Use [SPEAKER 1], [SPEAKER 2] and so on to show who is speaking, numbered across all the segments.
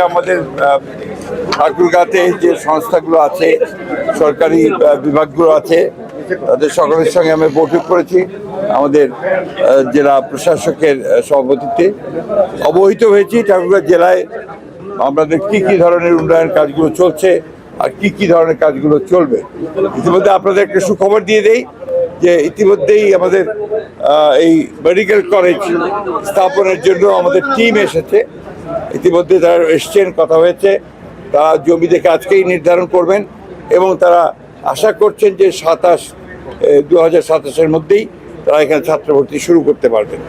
[SPEAKER 1] আমাদের ঠাকুরগাঁতে যে সংস্থাগুলো আছে, সরকারি বিভাগগুলো আছে, তাদের সকলের সঙ্গে আমি বৈঠক করেছি। আমাদের জেলা প্রশাসকের সভাপতিত্বে অবহিত হয়েছি ঠাকুরগাঁ জেলায় আমাদের কি কি ধরনের উন্নয়ন কাজগুলো চলছে আর কি কি ধরনের কাজগুলো চলবে। ইতিমধ্যে আপনাদের একটা সুখবর দিয়ে দেই যে ইতিমধ্যেই আমাদের এই মেডিকেল কলেজ স্থাপনের জন্য আমাদের টিম এসেছে। ইতিমধ্যে তারা এসছেন, কথা হয়েছে, তারা জমি দেখে আজকেই নির্ধারণ করবেন এবং তারা আশা করছেন যে 2027-এর মধ্যেই তারা এখানে ছাত্র ভর্তি শুরু করতে পারবেন।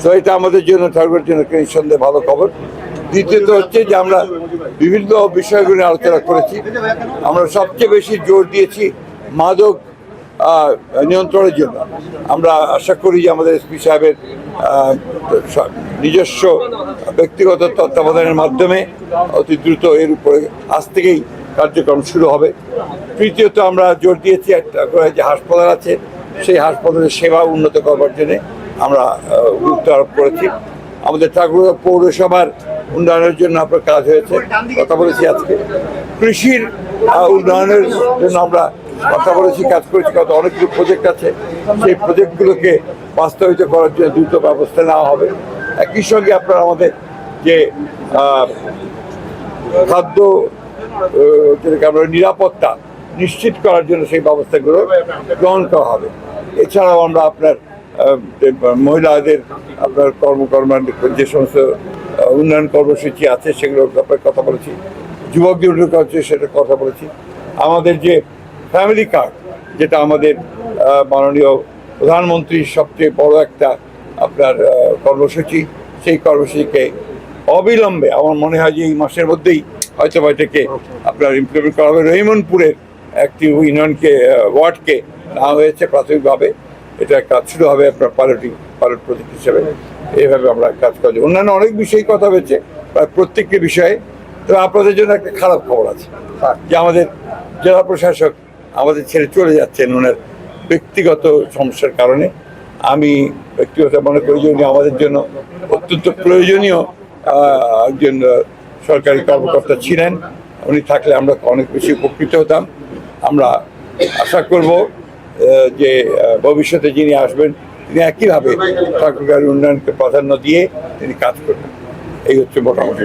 [SPEAKER 1] তো এটা আমাদের জন্য ঠাকুরের জন্য নিঃসন্দেহে ভালো খবর। দ্বিতীয়ত হচ্ছে যে আমরা বিভিন্ন বিষয়গুলো নিয়ে আলোচনা করেছি। আমরা সবচেয়ে বেশি জোর দিয়েছি মাদক নিয়ন্ত্রণের জন্য। আমরা আশা করি যে আমাদের এসপি সাহেবের নিজস্ব ব্যক্তিগত তত্ত্বাবধানের মাধ্যমে অতি দ্রুত এর উপরে আজ থেকেই কার্যক্রম শুরু হবে। তৃতীয়ত আমরা জোর দিয়েছি একটা করে যে হাসপাতাল আছে, সেই হাসপাতালের সেবা উন্নত করবার জন্য আমরা গুরুত্ব আরোপ করেছি। আমাদের ঠাকুরগাঁও পৌরসভার উন্নয়নের জন্য আপনার কাজ হয়েছে, কথা বলেছি। আজকে কৃষির উন্নয়নের জন্য আমরা কথা বলেছি, কাজ করেছি। কত অনেকগুলো প্রজেক্ট আছে, সেই প্রজেক্টগুলোকে বাস্তবায়িত করার জন্য দ্রুত ব্যবস্থা নেওয়া হবে। একই সঙ্গে আপনার আমাদের যে খাদ্য যেটাকে আমরা নিরাপত্তা নিশ্চিত করার জন্য সেই ব্যবস্থাগুলো গ্রহণ করা হবে। এছাড়াও আমরা আপনার মহিলাদের আপনার কর্মকর্মার যে সমস্ত উন্নয়ন কর্মসূচি আছে সেগুলোর ব্যাপারে কথা বলেছি। যুবকদের উন্নয়ন করছে সেটা কথা বলেছি। আমাদের যে ফ্যামিলি কার্ড, যেটা আমাদের মাননীয় প্রধানমন্ত্রীর সবচেয়ে বড় একটা আপনার কর্মসূচি, সেই কর্মসূচিকে অবিলম্বে আমার মনে হয় যে এই মাসের মধ্যেই হয়তো এটাকে আপনার ইমপ্লিমেন্ট করা হবে। রহিমনপুরের একটি ইউনিয়নকে ওয়ার্ডকে নেওয়া হয়েছে প্রাথমিকভাবে। এটা কাজ শুরু হবে আপনার পাইলট প্রজেক্ট হিসেবে। এইভাবে আমরা কাজ করছি। অন্যান্য অনেক বিষয়ে কথা হয়েছে, প্রায় প্রত্যেকটি বিষয়ে। তবে আপনাদের জন্য একটা খারাপ খবর আছে যে আমাদের জেলা প্রশাসক আমাদের ছেড়ে চলে যাচ্ছেন ওনার ব্যক্তিগত সমস্যার কারণে। আমি ব্যক্তিগত মনে করি যে উনি আমাদের জন্য অত্যন্ত প্রয়োজনীয় একজন সরকারি কর্মকর্তা ছিলেন। উনি থাকলে আমরা অনেক বেশি উপকৃত হতাম। আমরা আশা করব যে ভবিষ্যতে যিনি আসবেন তিনি একইভাবে ঠাকুরগাঁওয়ের উন্নয়নকে প্রাধান্য দিয়ে তিনি কাজ করবেন। এই হচ্ছে মোটামুটি।